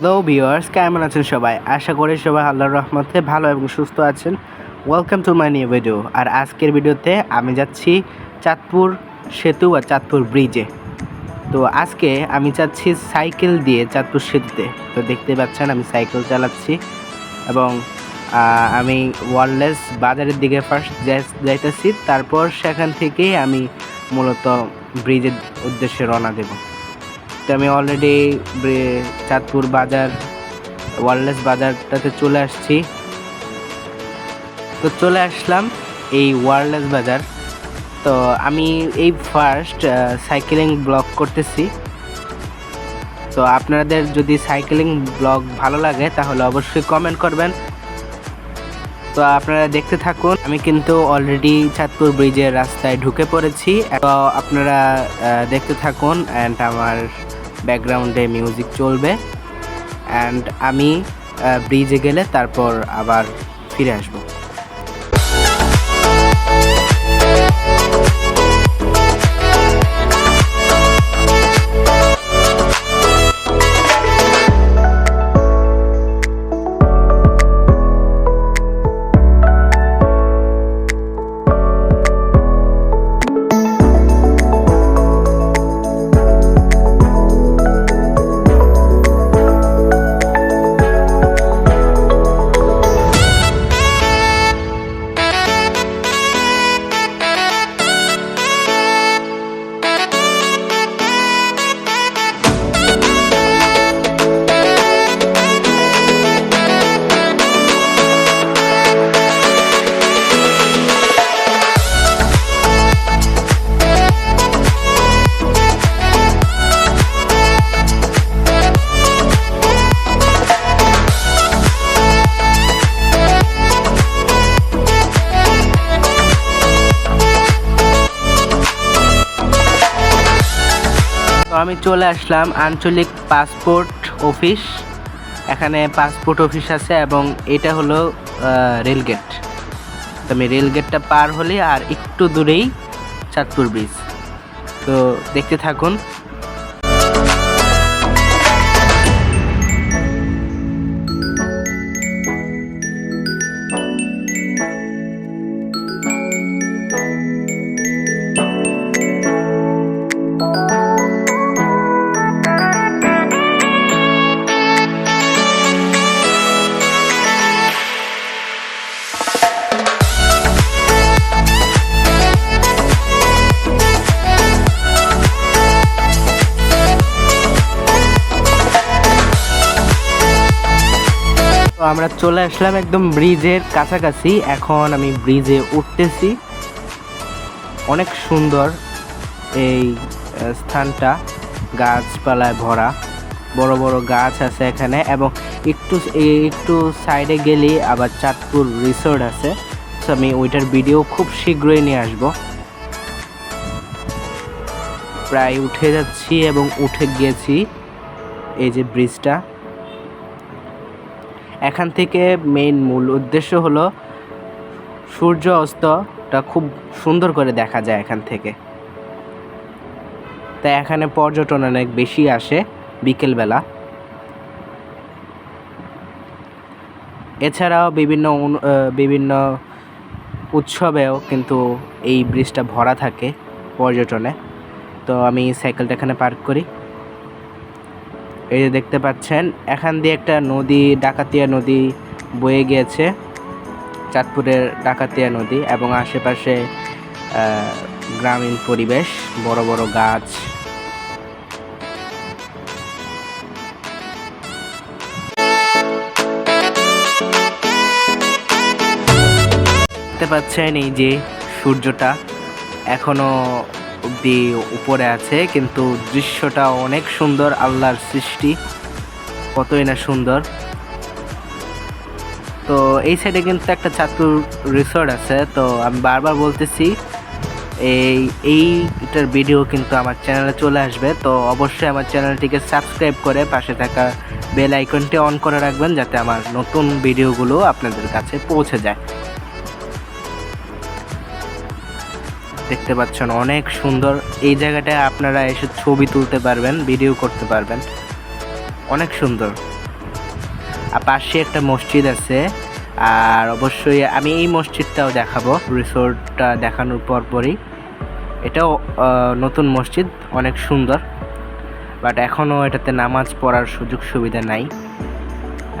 Hello viewers, কেমন আছেন সবাই? আশা করি সবাই আল্লাহর রহমতে ভালো এবং সুস্থ আছেন। Welcome to my new video. আর আজকের ভিডিওতে আমি যাচ্ছি চাঁদপুর সেতু বা চাঁদপুর ব্রিজে। তো আজকে আমি যাচ্ছি সাইকেল দিয়ে চাঁদপুর সেতুতে। তো দেখতে পাচ্ছেন আমি সাইকেল চালাচ্ছি এবং আমি ওয়্যারলেস বাজারের দিকে ফার্স্ট যাইতেছি, তারপর সেখান থেকেই আমি মূলত ব্রিজের উদ্দেশ্যে রওনা দেব। তো আমি অলরেডি চাঁদপুর বাজার ওয়্যারলেস বাজারটাতে চলে আসছি। তো চলে আসলাম এই ওয়্যারলেস বাজার। তো আমি এই ফার্স্ট সাইকেলিং ব্লগ করতেছি। তো আপনাদের যদি সাইকেলিং ব্লগ ভালো লাগে তাহলে অবশ্যই কমেন্ট করবেন। তো আপনারা দেখতে থাকুন। আমি কিন্তু অলরেডি চাঁদপুর ব্রিজের রাস্তায় ঢুকে পড়েছি। তো আপনারা দেখতে থাকুন অ্যান্ড আমার ব্যাকগ্রাউন্ডে মিউজিক চলবে অ্যান্ড আমি ব্রিজে গেলে তারপর আবার ফিরে আসবো। তো আমি চলে আসলাম আঞ্চলিক পাসপোর্ট অফিস। এখানে পাসপোর্ট অফিস আছে এবং এটা হলো রেলগেট। তো আমি রেলগেটটা পার হলে আর একটু দূরেই চাঁদপুর ব্রিজ। তো দেখতে থাকুন। তো আমরা চলে আসলাম একদম ব্রিজের কাছাকাছি। এখন আমি ব্রিজে উঠতেছি। অনেক সুন্দর এই স্থানটা, গাছপালায় ভরা, বড় বড় গাছ আছে এখানে এবং একটু সাইডে গেলেই আবার চাঁদপুর রিসোর্ট আছে। তো আমি ওইটার ভিডিও খুব শীঘ্রই নিয়ে আসব। প্রায় উঠে যাচ্ছি এবং উঠে গিয়েছি। এই যে ব্রিজটা, এখান থেকে মূল উদ্দেশ্য হলো সূর্য অস্তটা খুব সুন্দর করে দেখা যায় এখান থেকে। তাই এখানে পর্যটন অনেক বেশি আসে বিকেলবেলা। এছাড়াও বিভিন্ন উৎসবেও কিন্তু এই ব্রিজটা ভরা থাকে পর্যটনে। তো আমি সাইকেলটা এখানে পার্ক করি। এই যে দেখতে পাচ্ছেন এখান দিয়ে একটা নদী, ডাকাতিয়া নদী বয়ে গিয়েছে, চাঁদপুরের ডাকাতিয়া নদী, এবং আশেপাশে গ্রামীণ পরিবেশ, বড় বড় গাছ। দেখতে পাচ্ছেন এই যে সূর্যটা এখনো অব্দি উপরে আছে, কিন্তু দৃশ্যটা অনেক সুন্দর। আল্লাহর সৃষ্টি কতই না সুন্দর। তো এই সাইডে কিন্তু একটা চাঁদপুর রিসোর্ট আছে। তো আমি বারবার বলতেছি এইটার ভিডিও কিন্তু আমার চ্যানেলে চলে আসবে। তো অবশ্যই আমার চ্যানেলটিকে সাবস্ক্রাইব করে পাশে থাকা বেল আইকনটি অন করে রাখবেন, যাতে আমার নতুন ভিডিওগুলো আপনাদের কাছে পৌঁছে যায়। দেখতে পাচ্ছেন অনেক সুন্দর এই জায়গাটায়, আপনারা এসে ছবি তুলতে পারবেন, ভিডিও করতে পারবেন। অনেক সুন্দর। আর পাশে একটা মসজিদ আছে। আর অবশ্যই আমি এই মসজিদটাও দেখাবো রিসোর্টটা দেখানোর পরই। এটাও নতুন মসজিদ, অনেক সুন্দর, বাট এখনও এটাতে নামাজ পড়ার সুযোগ সুবিধা নাই।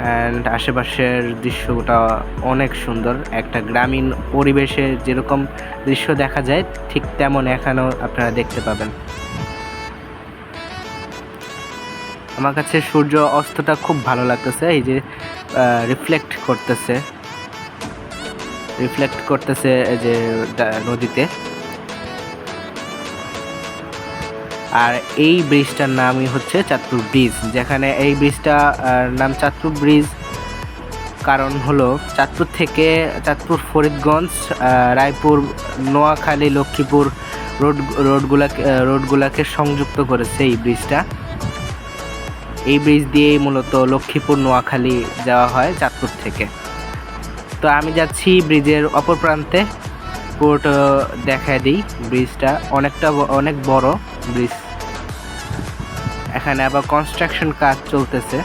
অ্যান্ড আশেপাশের দৃশ্যটা অনেক সুন্দর, একটা গ্রামীণ পরিবেশে যেরকম দৃশ্য দেখা যায় ঠিক তেমন এখানেও আপনারা দেখতে পাবেন। আমার কাছে সূর্য অস্তটা খুব ভালো লাগতেছে, এই যে রিফ্লেক্ট করতেছে এই যে নদীতে। আর এই ব্রিজটার নামই হচ্ছে চাঁদপুর ব্রিজ, যেখানে এই ব্রিজটার নাম চাঁদপুর ব্রিজ কারণ হলো চাঁদপুর থেকে ফরিদগঞ্জ, রায়পুর, নোয়াখালী, লক্ষ্মীপুর রোডগুলাকে সংযুক্ত করেছে এই ব্রিজটা। এই ব্রিজ দিয়েই মূলত লক্ষ্মীপুর, নোয়াখালী যাওয়া হয় চাঁদপুর থেকে। তো আমি যাচ্ছি ব্রিজের অপর প্রান্তে, পুরোটা দেখায় দিই। ব্রিজটা অনেক বড় ব্রিজ, এখানে আবার কনস্ট্রাকশন কাজ চলতেছে।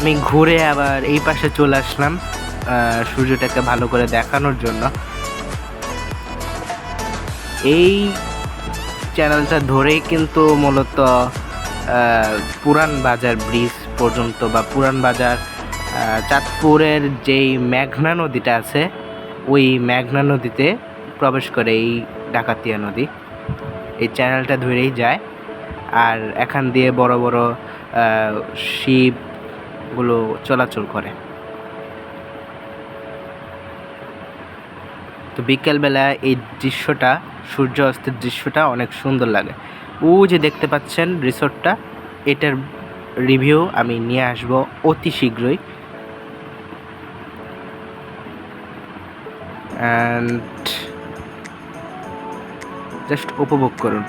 আমি ঘুরে আবার এই পাশে চলে আসলাম সূর্যটাকে ভালো করে দেখানোর জন্য। এই চ্যানেলটা ধরেই কিন্তু মূলত পুরান বাজার ব্রিজ পর্যন্ত বা পুরান বাজার চাঁদপুরের যেই মেঘনা নদীটা আছে ওই মেঘনা নদীতে প্রবেশ করে এই ডাকাতিয়া নদী। এই চ্যানেলটা ধরেই যায়, আর এখান দিয়ে বড় বড় শিপগুলো চলাচল করে। তো বিকেলবেলা এই দৃশ্যটা, সূর্য অস্তের দৃশ্যটা অনেক সুন্দর লাগে। ও যে দেখতে পাচ্ছেন রিসোর্টটা, এটার রিভিউ আমি নিয়ে আসব অতি শীঘ্রই। অ্যান্ড জাস্ট উপভোগ করুন।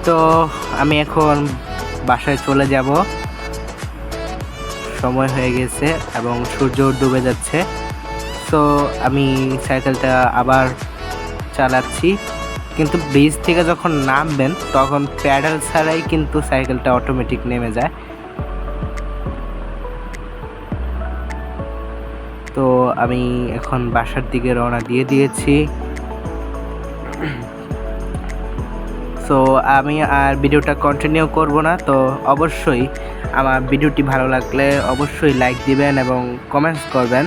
তো আমি এখন বাসায় চলে যাব, সময় হয়ে গেছে এবং সূর্য ডুবে যাচ্ছে। তো আমি সাইকেলটা আবার চালাচ্ছি, কিন্তু ব্রিজ থেকে যখন নামবেন তখন প্যাডেল ছাড়াই কিন্তু সাইকেলটা অটোমেটিক নেমে যায়। তো আমি এখন বাসার দিকে রওনা দিয়ে দিয়েছি। সো আমি আর ভিডিওটা কন্টিনিউ করব না। তো অবশ্যই আমার ভিডিওটি ভালো লাগলে অবশ্যই লাইক দিবেন এবং কমেন্টস করবেন,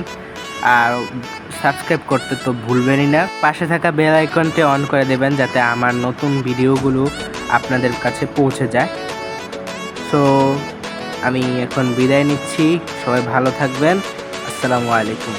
আর সাবস্ক্রাইব করতে তো ভুলবেনই না। পাশে থাকা বেল আইকনটি অন করে দেবেন যাতে আমার নতুন ভিডিওগুলো আপনাদের কাছে পৌঁছে যায়। সো আমি এখন বিদায় নিচ্ছি, সবাই ভালো থাকবেন। আসসালামু আলাইকুম।